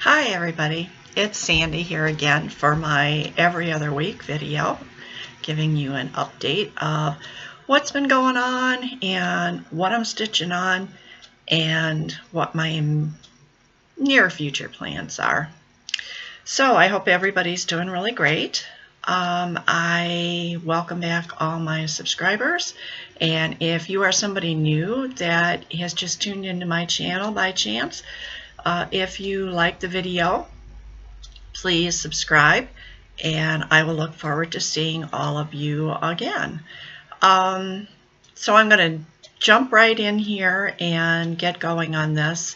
Hi everybody, it's Sandy here again for my every other week video, giving you an update of what's been going on and what I'm stitching on and what my near future plans are. So I hope everybody's doing really great. I welcome back all my subscribers, and if you are somebody new that has just tuned into my channel by chance, if you like the video, please subscribe, and I will look forward to seeing all of you again. So I'm going to jump right in here and get going on this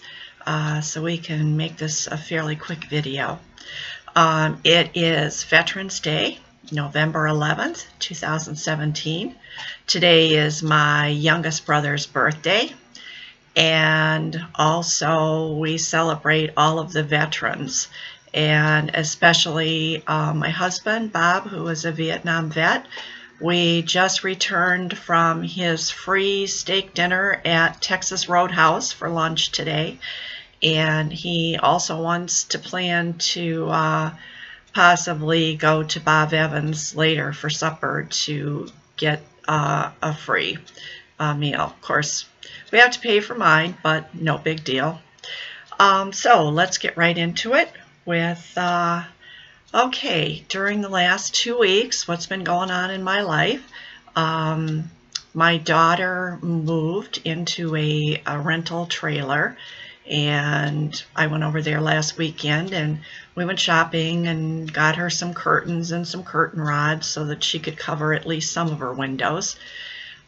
so we can make this a fairly quick video. It is Veterans Day, November 11th, 2017. Today is my youngest brother's birthday. And also we celebrate all of the veterans, and especially my husband Bob, who is a Vietnam vet. We just returned from his free steak dinner at Texas Roadhouse for lunch today, and he also wants to plan to possibly go to Bob Evans later for supper to get a free meal. Of course, we have to pay for mine, but no big deal. So let's get right into it with, okay, during the last 2 weeks, what's been going on in my life. My daughter moved into a rental trailer, and I went over there last weekend and we went shopping and got her some curtains and some curtain rods so that she could cover at least some of her windows.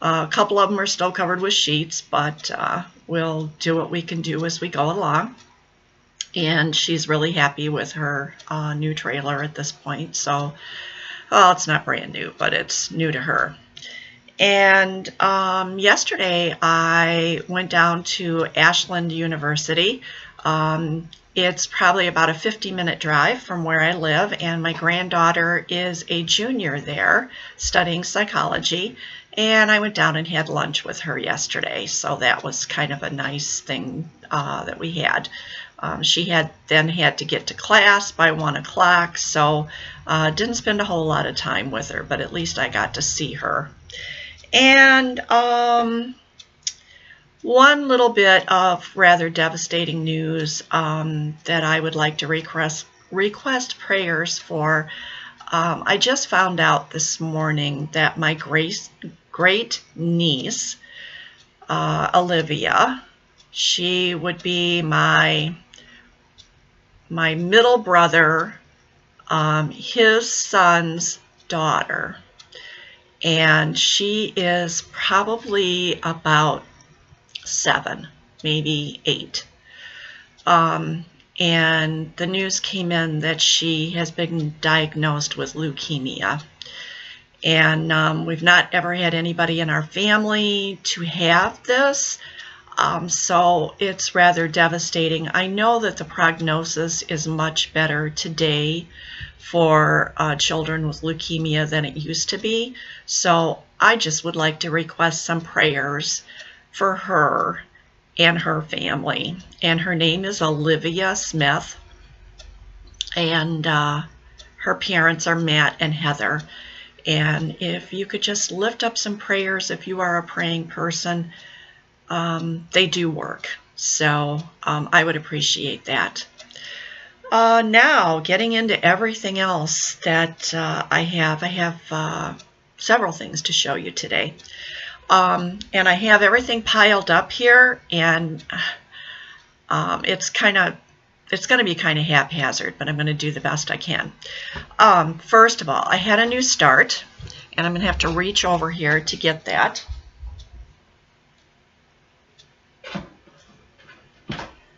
A couple of them are still covered with sheets, but we'll do what we can do as we go along. And she's really happy with her new trailer at this point. So, well, it's not brand new, but it's new to her. And yesterday I went down to Ashland University. It's probably about a 50-minute drive from where I live, and my granddaughter is a junior there studying psychology. And I went down and had lunch with her yesterday, so that was kind of a nice thing that we had. She then had to get to class by 1 o'clock, so didn't spend a whole lot of time with her, but at least I got to see her. And one little bit of rather devastating news that I would like to request prayers for. I just found out this morning that my great niece, Olivia, she would be my middle brother, his son's daughter, and she is probably about 7, maybe 8. And the news came in that she has been diagnosed with leukemia. And we've not ever had anybody in our family to have this, so it's rather devastating. I know that the prognosis is much better today for children with leukemia than it used to be, so I just would like to request some prayers for her and her family. And her name is Olivia Smith, and her parents are Matt and Heather. And if you could just lift up some prayers, if you are a praying person, they do work. So I would appreciate that. Now, getting into everything else that I have several things to show you today. And I have everything piled up here, and it's going to be kind of haphazard, but I'm going to do the best I can. First of all, I had a new start, and I'm going to have to reach over here to get that.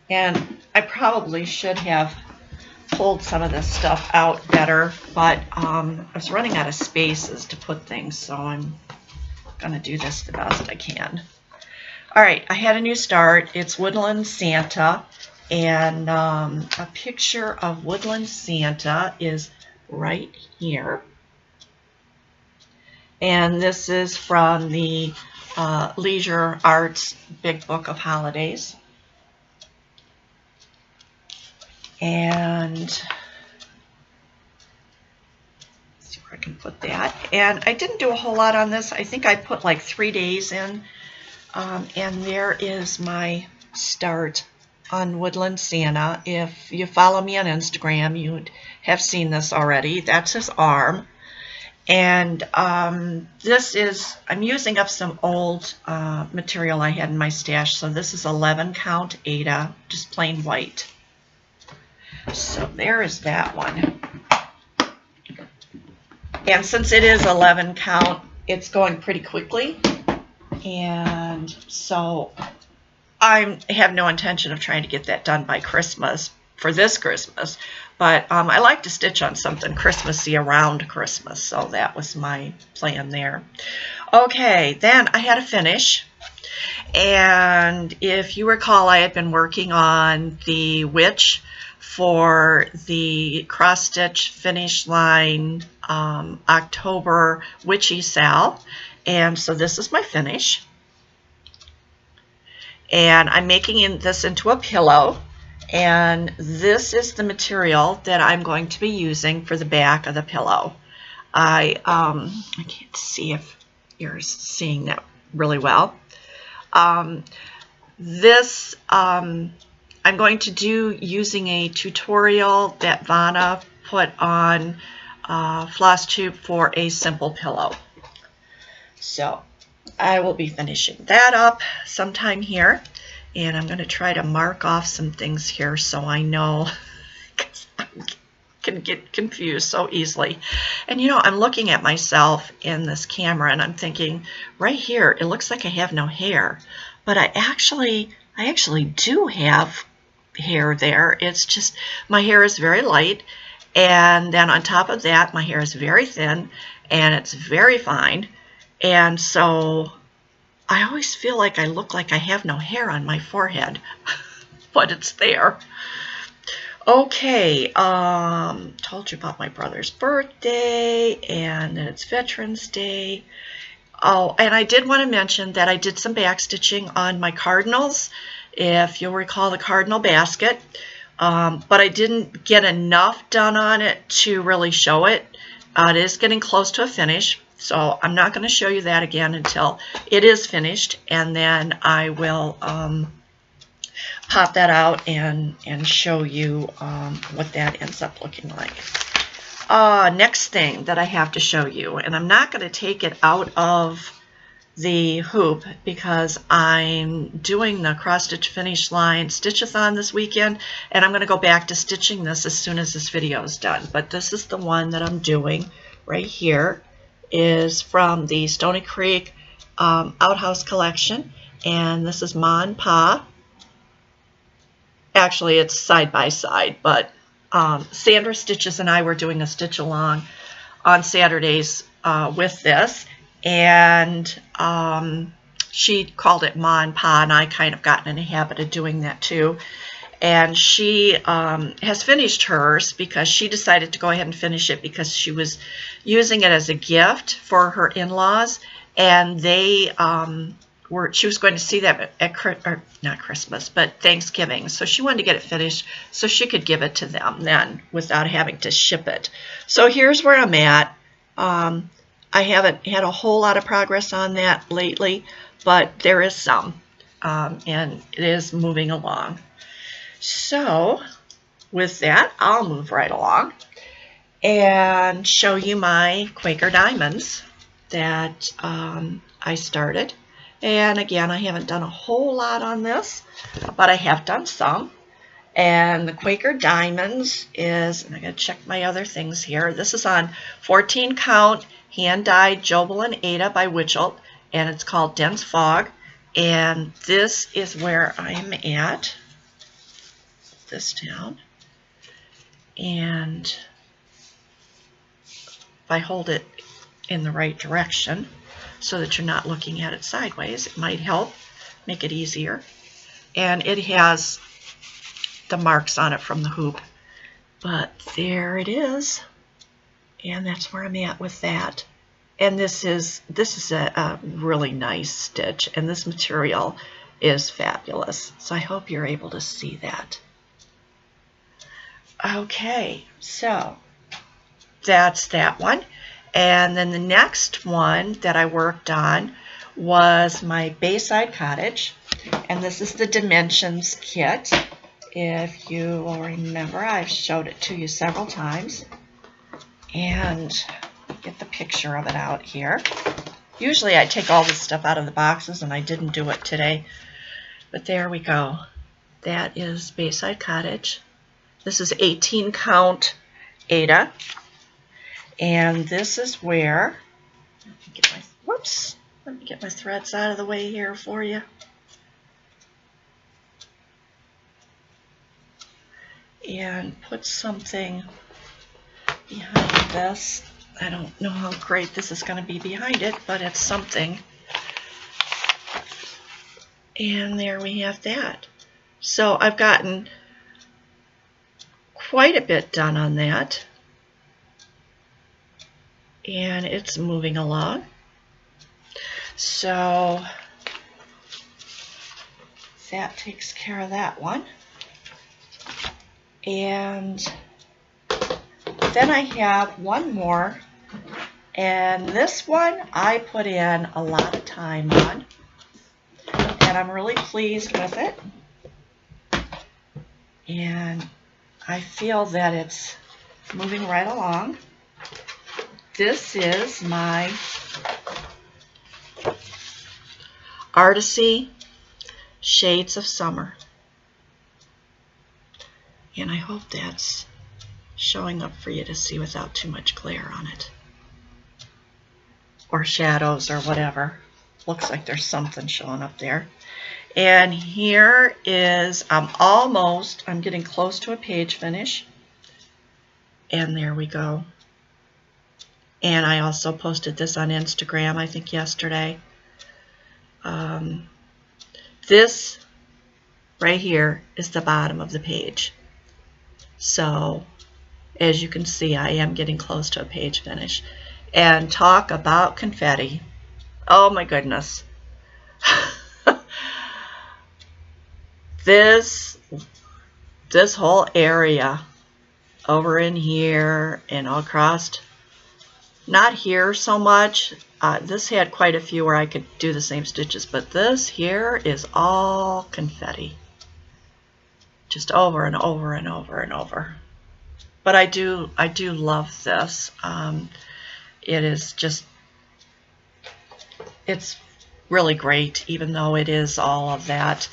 And I probably should have pulled some of this stuff out better, but I was running out of spaces to put things, so I'm going to do this the best I can. All right, I had a new start. It's Woodland Santa. And a picture of Woodland Santa is right here. And this is from the Leisure Arts Big Book of Holidays. And see where I can put that. And I didn't do a whole lot on this. I think I put like 3 days in. And there is my start on Woodland Santa. If you follow me on Instagram, you'd have seen this already. That's his arm. And this is, I'm using up some old material I had in my stash. So this is 11 count Aida, just plain white. So there is that one. And since it is 11 count, it's going pretty quickly. And so I have no intention of trying to get that done by Christmas, for this Christmas. But I like to stitch on something Christmassy around Christmas. So that was my plan there. Okay, then I had a finish. And if you recall, I had been working on the witch for the cross stitch finish line October witchy sal. And so this is my finish. And I'm making this into a pillow. And this is the material that I'm going to be using for the back of the pillow. I can't see if you're seeing that really well. This I'm going to do using a tutorial that Vanna put on Flosstube for a simple pillow. So I will be finishing that up sometime here, and I'm going to try to mark off some things here so I know, because I can get confused so easily. And you know, I'm looking at myself in this camera and I'm thinking, right here it looks like I have no hair, but I actually do have hair there. It's just my hair is very light, and then on top of that my hair is very thin and it's very fine. And so I always feel like I look like I have no hair on my forehead, but it's there. Okay, told you about my brother's birthday, and then it's Veterans Day. Oh, and I did want to mention that I did some back stitching on my cardinals, if you'll recall the cardinal basket, but I didn't get enough done on it to really show it. It is getting close to a finish. So I'm not going to show you that again until it is finished, and then I will pop that out and show you what that ends up looking like. Next thing that I have to show you, and I'm not going to take it out of the hoop because I'm doing the cross stitch finish line stitch-a-thon this weekend, and I'm going to go back to stitching this as soon as this video is done. But this is the one that I'm doing right here. Is from the Stony Creek Outhouse collection, and this is Ma and Pa. Actually, it's side by side, but Sandra Stitches and I were doing a stitch along on Saturdays with this, and she called it Ma and Pa, and I kind of gotten in a habit of doing that too. And she has finished hers because she decided to go ahead and finish it because she was using it as a gift for her in-laws, and they she was going to see them at not Christmas, but Thanksgiving. So she wanted to get it finished so she could give it to them then without having to ship it. So here's where I'm at. I haven't had a whole lot of progress on that lately, but there is some, and it is moving along. So with that, I'll move right along and show you my Quaker diamonds that I started. And again, I haven't done a whole lot on this, but I have done some. And the Quaker diamonds is, and I gotta check my other things here. This is on 14 count hand-dyed Jobel and Aida by Witchelt, and it's called Dense Fog. And this is where I'm at. This down, and if I hold it in the right direction so that you're not looking at it sideways, it might help make it easier. And it has the marks on it from the hoop, but there it is, and that's where I'm at with that. And this is a really nice stitch, and this material is fabulous, so I hope you're able to see that. Okay, so that's that one. And then the next one that I worked on was my Bayside Cottage. And this is the Dimensions kit. If you will remember, I've showed it to you several times. And get the picture of it out here. Usually I take all this stuff out of the boxes, and I didn't do it today. But there we go. That is Bayside Cottage. This is 18 count Aida. And this is where, let me get my threads out of the way here for you. And put something behind this. I don't know how great this is going to be behind it, but it's something. And there we have that. So I've gotten quite a bit done on that. And it's moving along. So that takes care of that one. And then I have one more, and this one I put in a lot of time on, and I'm really pleased with it. And I feel that it's moving right along. This is my Artisy Shades of Summer. And I hope that's showing up for you to see without too much glare on it. Or shadows or whatever. Looks like there's something showing up there. And here is, I'm getting close to a page finish. And there we go. And I also posted this on Instagram, I think yesterday. This right here is the bottom of the page. So, as you can see, I am getting close to a page finish. And talk about confetti. Oh my goodness. This whole area over in here and all across, not here so much. This had quite a few where I could do the same stitches, but this here is all confetti. Just over and over and over and over. But I do love this. It is just, it's really great, even though it is all of that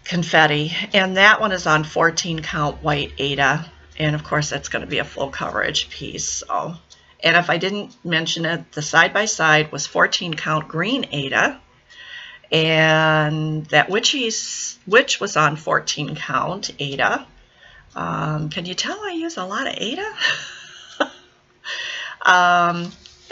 confetti. And that one is on 14 count white Aida, and of course that's going to be a full coverage piece. So, and if I didn't mention it, the side by side was 14 count green Aida, and that witch was on 14 count Aida. Can you tell I use a lot of Aida?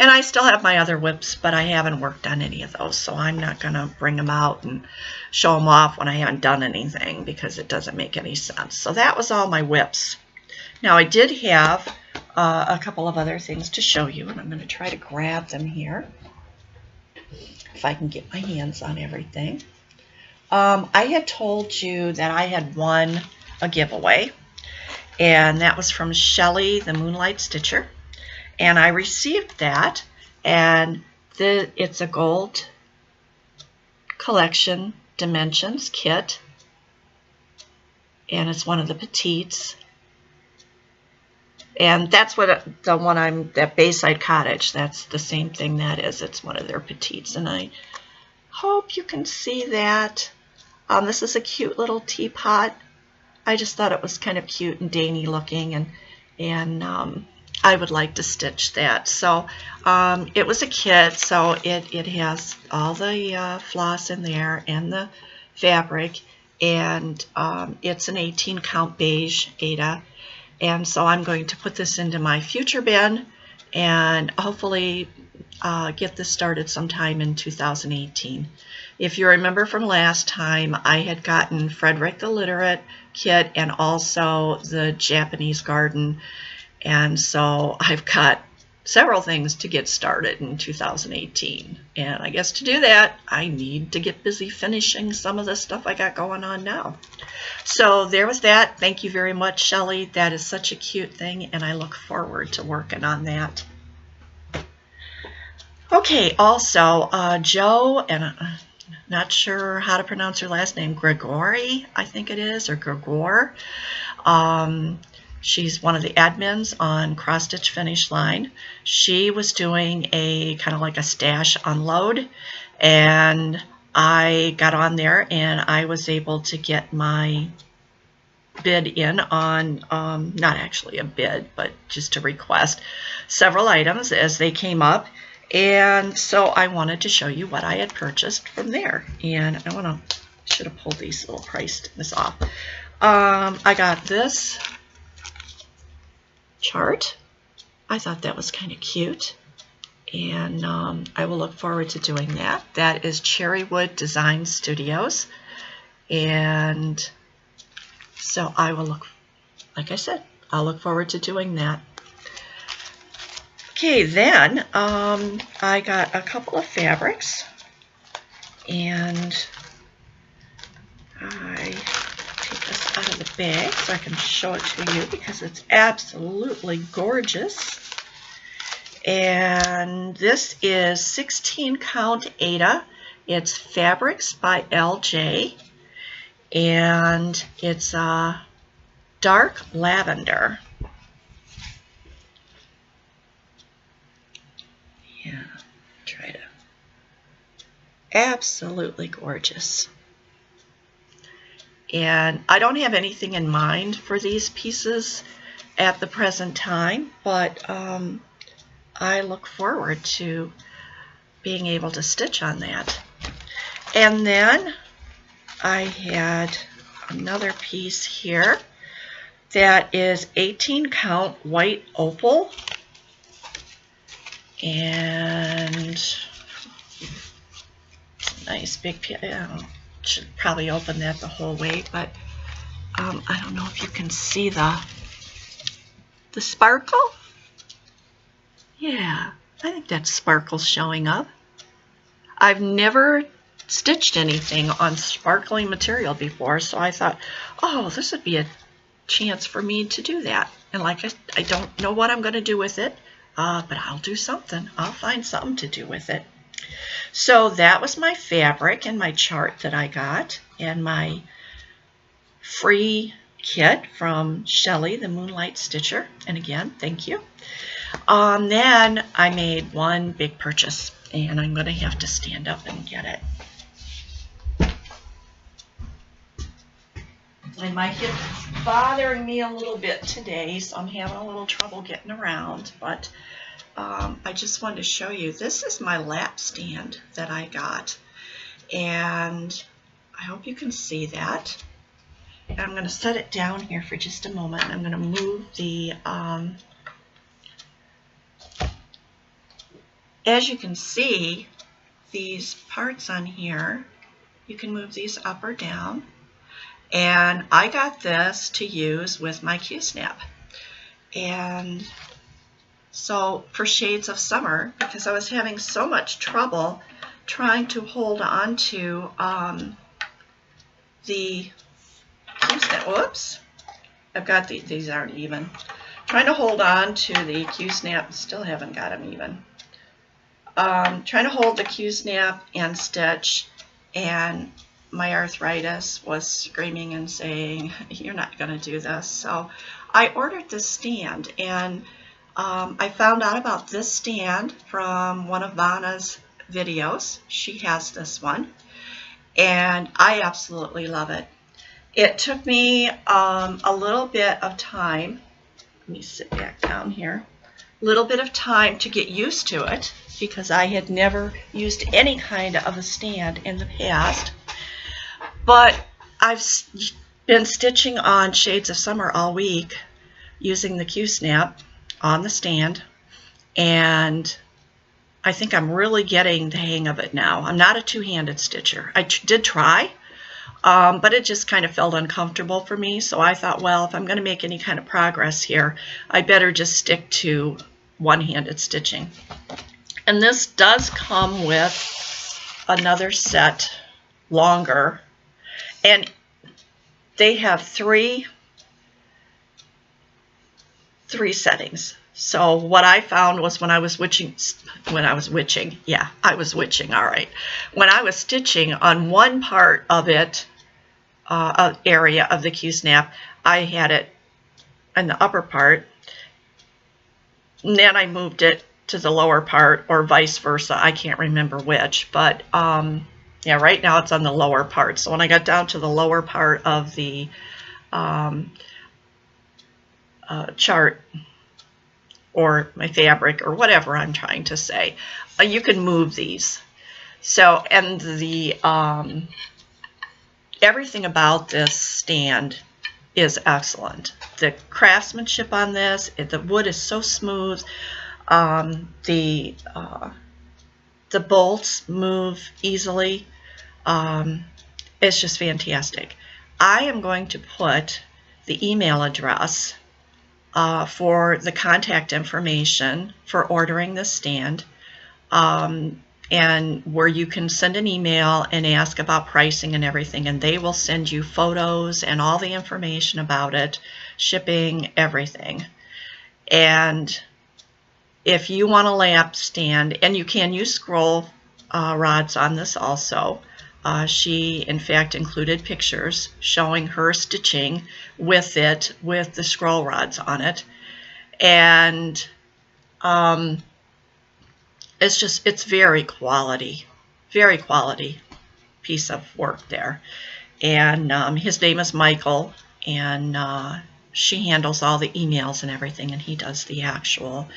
And I still have my other whips, but I haven't worked on any of those, so I'm not going to bring them out and show them off when I haven't done anything, because it doesn't make any sense. So that was all my whips. Now I did have a couple of other things to show you, and I'm going to try to grab them here if I can get my hands on everything. I had told you that I had won a giveaway, and that was from Shelly, the Moonlight Stitcher. And I received that, and it's a gold collection dimensions kit, and it's one of the petites. And that's what the one that Bayside Cottage, that's the same thing that is. It's one of their petites, and I hope you can see that. This is a cute little teapot. I just thought it was kind of cute and dainty looking, and I would like to stitch that. So it was a kit, so it has all the floss in there and the fabric, and it's an 18 count beige Aida. And so I'm going to put this into my future bin and hopefully get this started sometime in 2018. If you remember from last time, I had gotten Frederick the Literate kit and also the Japanese Garden. And so I've got several things to get started in 2018. And I guess to do that, I need to get busy finishing some of the stuff I got going on now. So there was that. Thank you very much, Shelley. That is such a cute thing, and I look forward to working on that. Okay, also, Joe, and I'm not sure how to pronounce her last name, Gregory, I think it is, or Gregor. She's one of the admins on Cross Stitch Finish Line. She was doing a kind of like a stash unload, and I got on there and I was able to get my bid in on, not actually a bid, but just to request several items as they came up. And so I wanted to show you what I had purchased from there. And I should have pulled these little this off. I got this chart. I thought that was kind of cute, and I will look forward to doing that. That is Cherrywood Design Studios, and so I will like I said, I'll look forward to doing that. Okay, then I got a couple of fabrics, and I take this out of the bag so I can show it to you because it's absolutely gorgeous. And this is 16 count Ada. It's Fabrics by LJ, and it's dark lavender. Yeah, try to. Absolutely gorgeous. And I don't have anything in mind for these pieces at the present time, but I look forward to being able to stitch on that. And then I had another piece here that is 18 count white opal, and nice big piece. Should probably open that the whole way, but I don't know if you can see the sparkle. Yeah, I think that sparkle's showing up. I've never stitched anything on sparkling material before, so I thought, oh, this would be a chance for me to do that. And like I don't know what I'm going to do with it, but I'll do something. I'll find something to do with it. So that was my fabric and my chart that I got, and my free kit from Shelley, the Moonlight Stitcher. And again, thank you. Then I made one big purchase, and I'm going to have to stand up and get it. And my hip's bothering me a little bit today, so I'm having a little trouble getting around, but I just wanted to show you, this is my lap stand that I got, and I hope you can see that. And I'm going to set it down here for just a moment, and I'm going to move the, as you can see, these parts on here, you can move these up or down, and I got this to use with my Q-snap. And so for Shades of Summer, because I was having so much trouble trying to hold on to the Q-snap. Whoops, I've got these aren't even. Trying to hold on to the Q-snap, still haven't got them even. Trying to hold the Q-snap and stitch, and my arthritis was screaming and saying, you're not going to do this. So I ordered this stand, and I found out about this stand from one of Vanna's videos. She has this one, and I absolutely love it. It took me a little bit of time. Let me sit back down here. A little bit of time to get used to it, because I had never used any kind of a stand in the past. But I've been stitching on Shades of Summer all week using the Q-snap on the stand, and I think I'm really getting the hang of it now. I'm not a two-handed stitcher. I did try, but it just kind of felt uncomfortable for me, so I thought, well, if I'm going to make any kind of progress here, I better just stick to one-handed stitching. And this does come with another set, longer, and they have three settings. So what I found was when I was witching, all right. When I was stitching on one part of it, area of the Q-snap, I had it in the upper part, and then I moved it to the lower part, or vice versa. I can't remember which, but yeah, right now it's on the lower part. So when I got down to the lower part of the chart, or my fabric, or whatever I'm trying to say, you can move these. So, and the everything about this stand is excellent. The craftsmanship on this, the wood is so smooth. The bolts move easily. It's just fantastic. I am going to put the email address for the contact information for ordering this stand, and where you can send an email and ask about pricing and everything, and they will send you photos and all the information about it, shipping, everything. And if you want a lamp stand, and you can use scroll rods on this also. She, in fact, included pictures showing her stitching with it, with the scroll rods on it. And it's very quality piece of work there. And his name is Michael, and she handles all the emails and everything, and he does the actual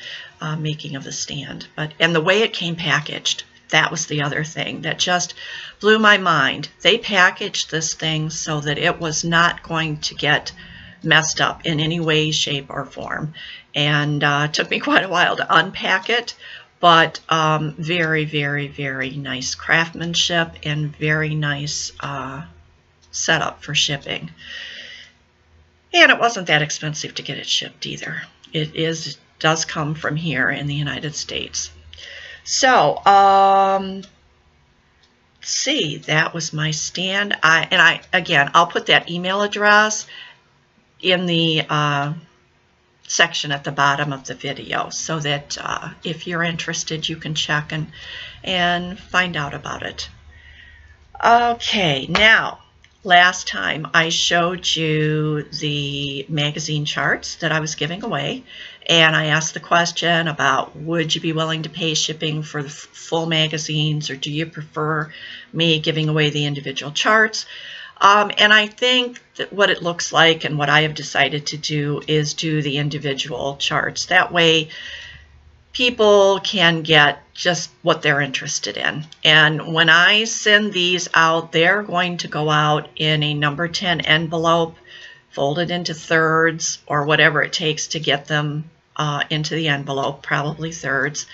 making of the stand. And the way it came packaged, that was the other thing that just blew my mind. They packaged this thing so that it was not going to get messed up in any way, shape, or form. And it took me quite a while to unpack it, but very, very, very nice craftsmanship and very nice setup for shipping. And it wasn't that expensive to get it shipped either. It does come from here in the United States. So, let's see, that was my stand. Again, I'll put that email address in the section at the bottom of the video, so that if you're interested, you can check and find out about it. Okay, now, last time I showed you the magazine charts that I was giving away, and I asked the question about, would you be willing to pay shipping for the full magazines, or do you prefer me giving away the individual charts? And I think that what it looks like, and what I have decided to do, is do the individual charts. That way people can get just what they're interested in. And when I send these out, they're going to go out in a number 10 envelope, folded into thirds, or whatever it takes to get them into the envelope, probably thirds,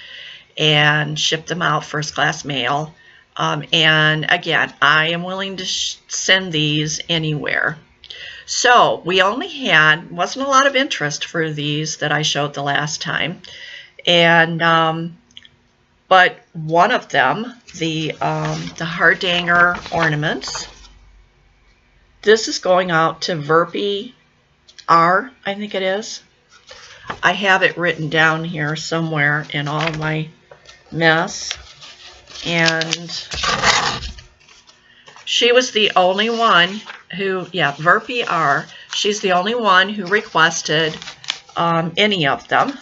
and ship them out first class mail. And again, I am willing to send these anywhere. So we only had, wasn't a lot of interest for these that I showed the last time. And but one of them, the Hardanger Ornaments, this is going out to Verpy R, I think it is. I have it written down here somewhere in all my mess. And she was the only one who, yeah, Verpy R, she's the only one who requested any of them.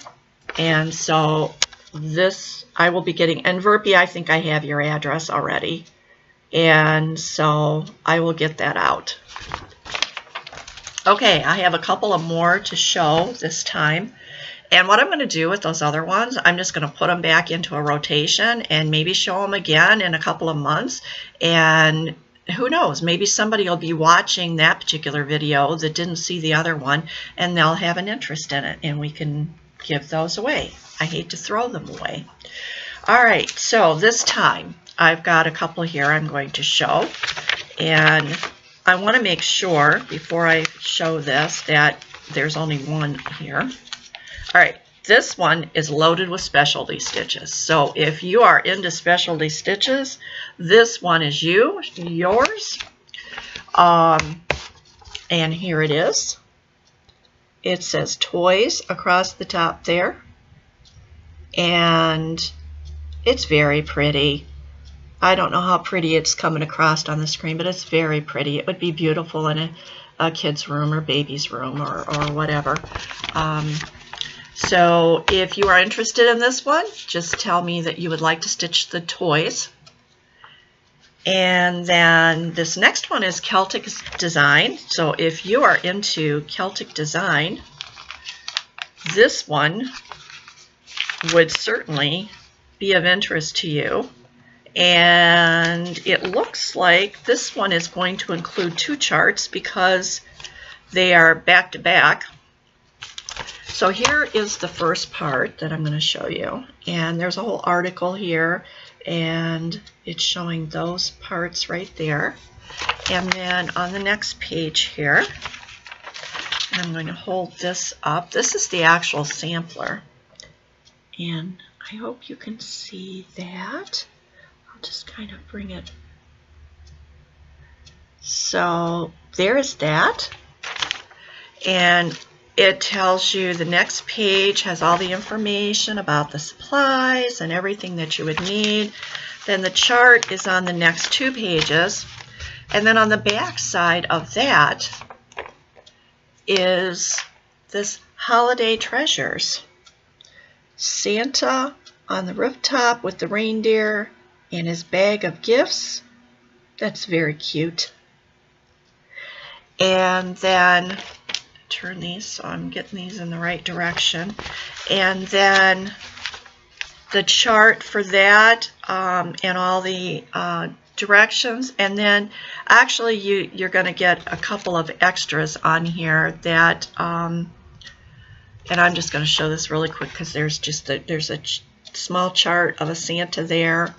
And so this I will be getting, and Verpy, I think I have your address already. And so I will get that out. Okay, I have a couple of more to show this time. And what I'm going to do with those other ones, I'm just going to put them back into a rotation and maybe show them again in a couple of months. And who knows, maybe somebody will be watching that particular video that didn't see the other one, and they'll have an interest in it, and we can give those away. I hate to throw them away. All right, so this time I've got a couple here I'm going to show. And I want to make sure before I show this that there's only one here. All right, this one is loaded with specialty stitches. So if you are into specialty stitches, this one is yours. And here it is. It says toys across the top there. And it's very pretty. I don't know how pretty it's coming across on the screen, but it's very pretty. It would be beautiful in a kid's room or baby's room or whatever. So if you are interested in this one, just tell me that you would like to stitch the toys. And then this next one is Celtic Design. So if you are into Celtic Design, this one would certainly be of interest to you. And it looks like this one is going to include 2 charts because they are back to back. So here is the first part that I'm going to show you. And there's a whole article here, and it's showing those parts right there. And then on the next page here, I'm going to hold this up. This is the actual sampler. And I hope you can see that. I'll just kind of bring it. So there's that. And it tells you the next page has all the information about the supplies and everything that you would need. Then the chart is on the next 2 pages. And then on the back side of that is this holiday treasures. Santa on the rooftop with the reindeer and his bag of gifts. That's very cute. And then turn these so I'm getting these in the right direction. And then the chart for that and all the directions. And then actually you're going to get a couple of extras on here that and I'm just going to show this really quick because there's a small chart of a Santa there,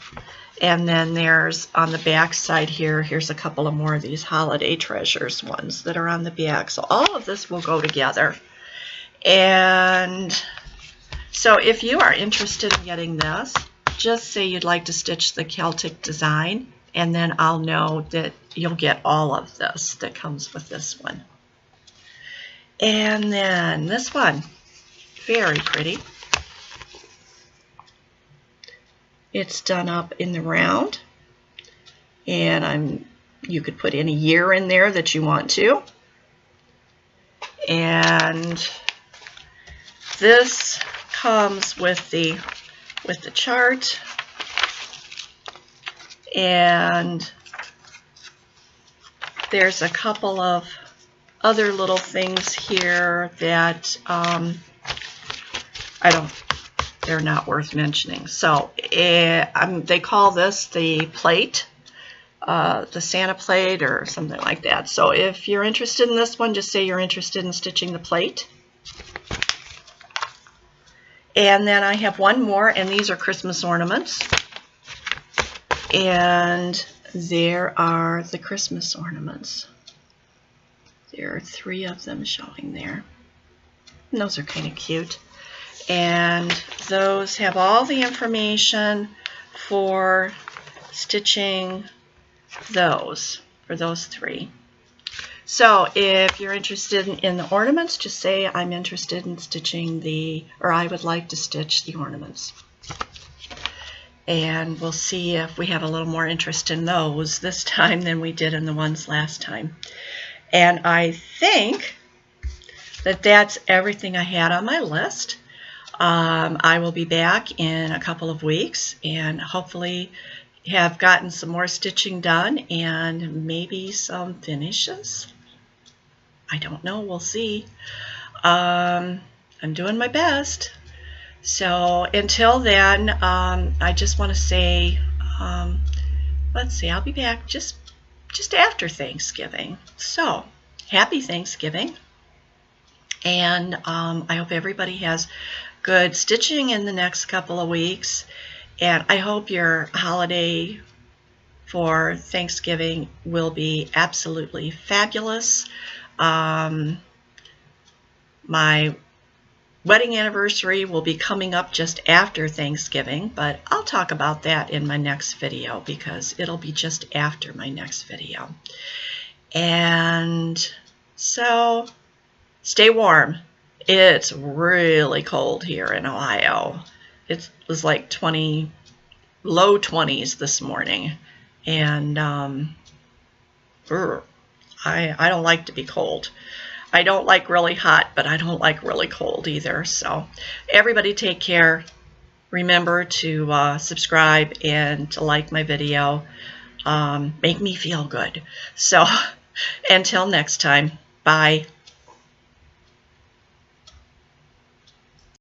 and then there's on the back side here's a couple of more of these holiday treasures ones that are on the back. So all of this will go together. And so if you are interested in getting this, just say you'd like to stitch the Celtic Design, and then I'll know that you'll get all of this that comes with this one. And then this one, very pretty. It's done up in the round, and you could put any year in there that you want to. And this comes with the chart, and there's a couple of other little things here that they're not worth mentioning. So they call this the plate, the Santa plate or something like that. So if you're interested in this one, just say you're interested in stitching the plate. And then I have one more, and these are Christmas ornaments. And there are the Christmas ornaments. There are 3 of them showing there. And those are kind of cute. And those have all the information for stitching those, for those 3. So if you're interested in the ornaments, just say I'm interested in stitching or I would like to stitch the ornaments. And we'll see if we have a little more interest in those this time than we did in the ones last time. And I think that that's everything I had on my list. I will be back in a couple of weeks and hopefully have gotten some more stitching done and maybe some finishes. I don't know, we'll see. I'm doing my best. So until then, I just want to say, let's see, I'll be back just after Thanksgiving. So happy Thanksgiving. And I hope everybody has good stitching in the next couple of weeks. And I hope your holiday for Thanksgiving will be absolutely fabulous. My wedding anniversary will be coming up just after Thanksgiving, but I'll talk about that in my next video because it'll be just after my next video. And so stay warm. It's really cold here in Ohio. It was like low 20s this morning, and I don't like to be cold. I don't like really hot, but I don't like really cold either. So everybody take care. Remember to subscribe and to like my video. Make me feel good. So until next time, bye.